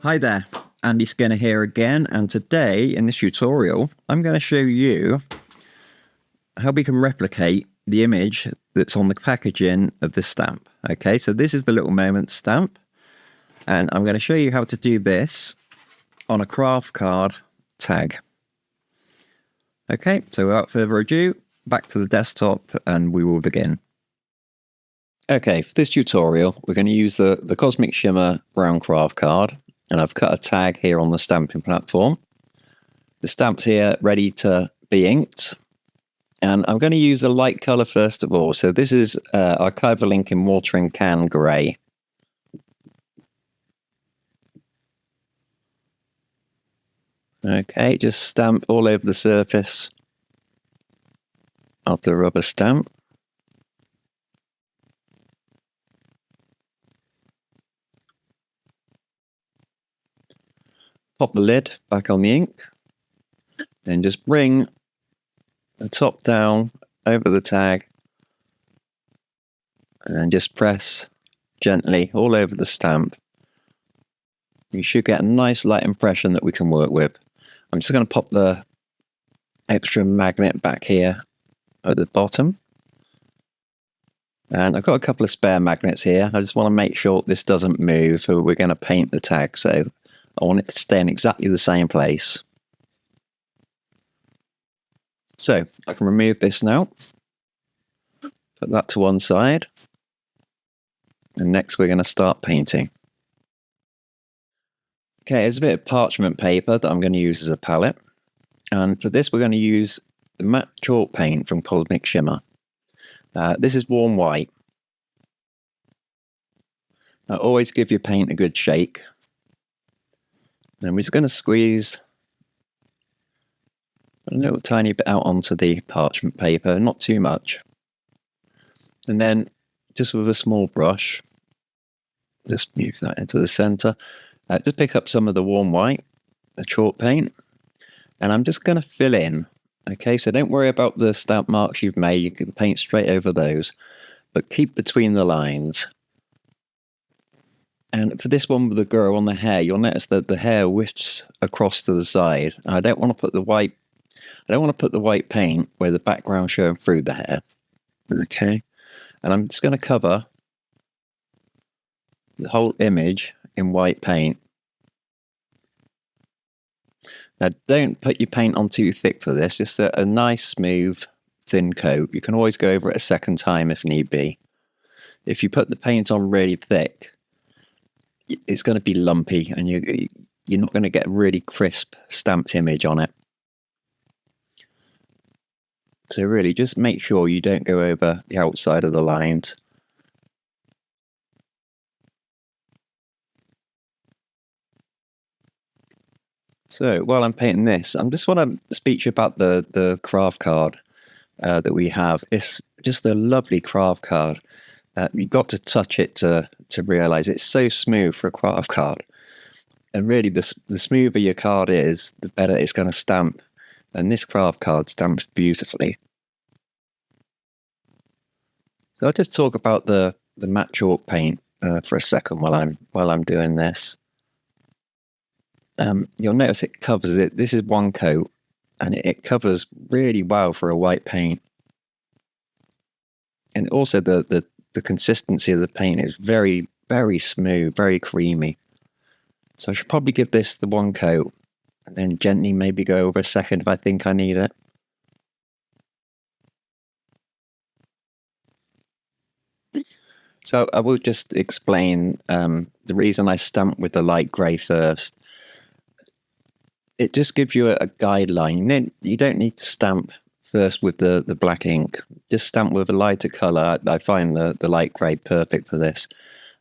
Hi there, Andy Skinner here again, and today in this tutorial I'm going to show you how we can replicate the image that's on the packaging of this stamp. Okay, so this is the little moment stamp, and I'm going to show you how to do this on a craft card tag. Okay, so without further ado, back to the desktop and we will begin. Okay, for this tutorial we're going to use the Cosmic Shimmer brown craft card, and I've cut a tag here on the stamping platform. The stamp's here ready to be inked, and I'm going to use a light colour first of all. So this is Archival Ink in Watering Can Grey. Okay, just stamp all over the surface of the rubber stamp. Pop the lid back on the ink, then just bring the top down over the tag and just press gently all over the stamp. You should get a nice light impression that we can work with. I'm just going to pop the extra magnet back here at the bottom. And I've got a couple of spare magnets here. I just want to make sure this doesn't move, so we're going to paint the tag. So I want it to stay in exactly the same place. So I can remove this now. Put that to one side. And next we're going to start painting. Okay, there's a bit of parchment paper that I'm going to use as a palette. And for this we're going to use the matte chalk paint from Cosmic Shimmer. This is warm white. Now always give your paint a good shake. Then we're just going to squeeze a little tiny bit out onto the parchment paper, not too much. And then just with a small brush, just move that into the center. Just pick up some of the warm white, the chalk paint, and I'm just going to fill in. Okay, so don't worry about the stamp marks you've made. You can paint straight over those, but keep between the lines. And for this one with the girl on the hair, you'll notice that the hair whisks across to the side. I don't want to put the white paint where the background's showing through the hair. Okay, and I'm just going to cover the whole image in white paint. Now don't put your paint on too thick for this, just a nice smooth thin coat. You can always go over it a second time if need be. If you put the paint on really thick, it's going to be lumpy and you're not going to get a really crisp stamped image on it. So really just make sure you don't go over the outside of the lines. So while I'm painting this, I just want to speak to you about the craft card that we have. It's just a lovely craft card. You've got to touch it to realise it's so smooth for a craft card. And really, the smoother your card is, the better it's going to stamp. And this craft card stamps beautifully. So I'll just talk about the matte chalk paint for a second while I'm doing this. You'll notice it covers it. This is one coat, and it covers really well for a white paint. And also the consistency of the paint is very, very smooth, very creamy. So I should probably give this the one coat, and then gently maybe go over a second if I think I need it. So I will just explain the reason I stamp with the light grey first. It just gives you a guideline. You don't need to stamp first with the black ink. Just stamp with a lighter colour. I find the light grey perfect for this.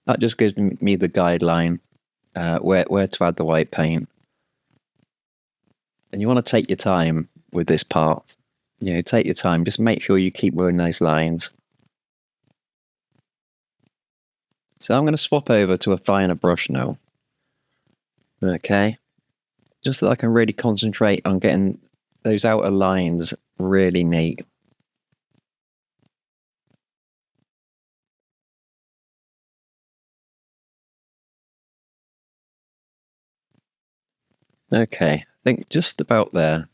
That just gives me the guideline where to add the white paint. And you want to take your time with this part. Take your time. Just make sure you keep wearing those lines. So I'm going to swap over to a finer brush now. Okay. Just so I can really concentrate on getting those outer lines really neat. Okay, I think just about there.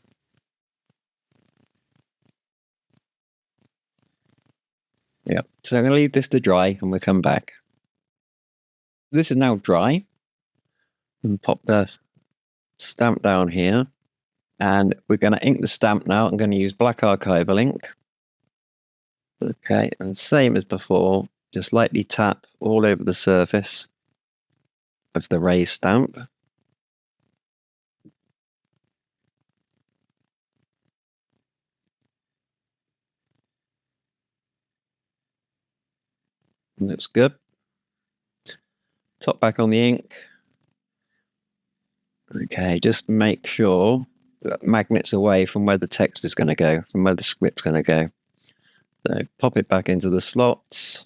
Yep. So I'm going to leave this to dry and we'll come back. This is now dry. And pop the stamp down here. And we're going to ink the stamp now. I'm going to use black archival ink. Okay, and same as before, just lightly tap all over the surface of the raised stamp. Looks good. Top back on the ink. Okay, just make sure that magnet's away from where the text is going to go, from where the script's going to go. So pop it back into the slots,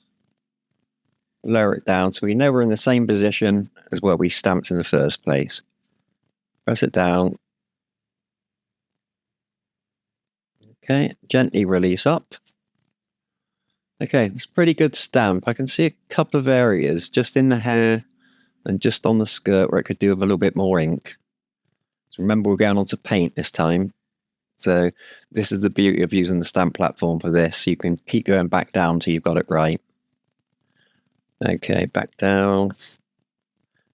lower it down so we know we're in the same position as where we stamped in the first place. Press it down. Okay, gently release up. Okay, it's a pretty good stamp. I can see a couple of areas just in the hair and just on the skirt where it could do with a little bit more ink. So remember, we're going on to paint this time. So this is the beauty of using the stamp platform for this. You can keep going back down till you've got it right. Okay, back down.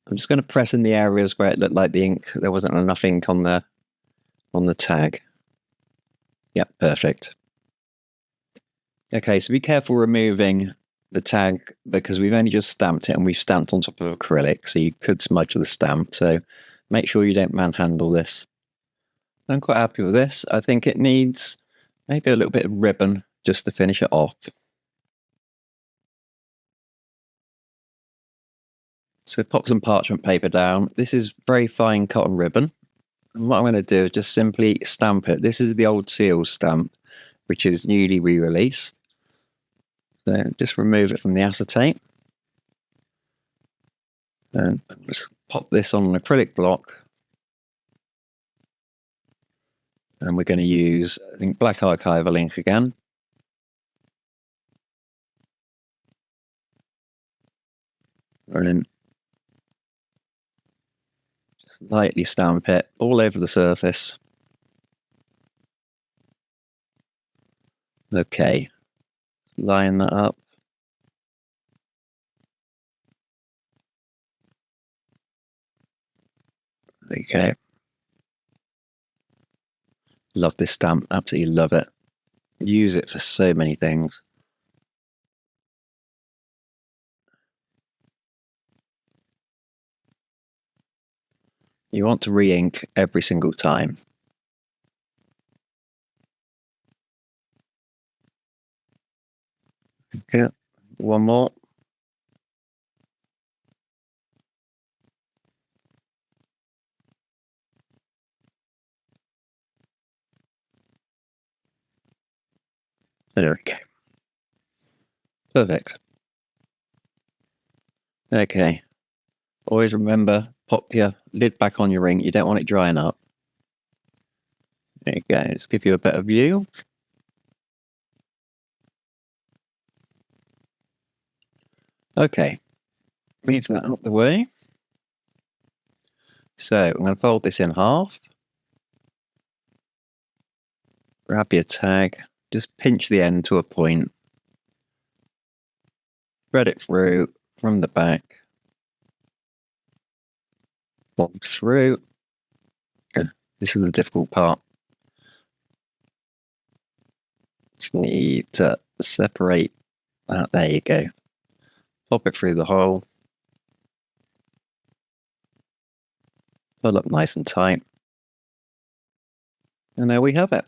I'm just going to press in the areas where it looked like the ink, there wasn't enough ink on the tag. Yep, perfect. Okay, so be careful removing the tag because we've only just stamped it and we've stamped on top of acrylic, so you could smudge the stamp. So make sure you don't manhandle this. I'm quite happy with this. I think it needs maybe a little bit of ribbon just to finish it off. So pop some parchment paper down. This is very fine cotton ribbon. And what I'm going to do is just simply stamp it. This is the old Seals stamp, which is newly re-released. So just remove it from the acetate. And just pop this on an acrylic block. And we're going to use, I think, black archival ink again. Brilliant. Just lightly stamp it all over the surface. Okay. Line that up. Okay. Love this stamp. Absolutely love it. Use it for so many things. You want to re-ink every single time. Okay, one more. There we go. Perfect. Okay. Always remember, pop your lid back on your ink. You don't want it drying up. There you go. Let's give you a better view. Okay. Move that out the way. So I'm going to fold this in half. Grab your tag. Just pinch the end to a point. Thread it through from the back. Bob through. This is the difficult part. Just need to separate that. There you go. Pop it through the hole. Pull up nice and tight. And there we have it.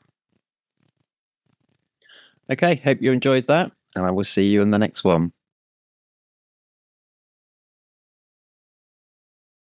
Okay, hope you enjoyed that, and I will see you in the next one.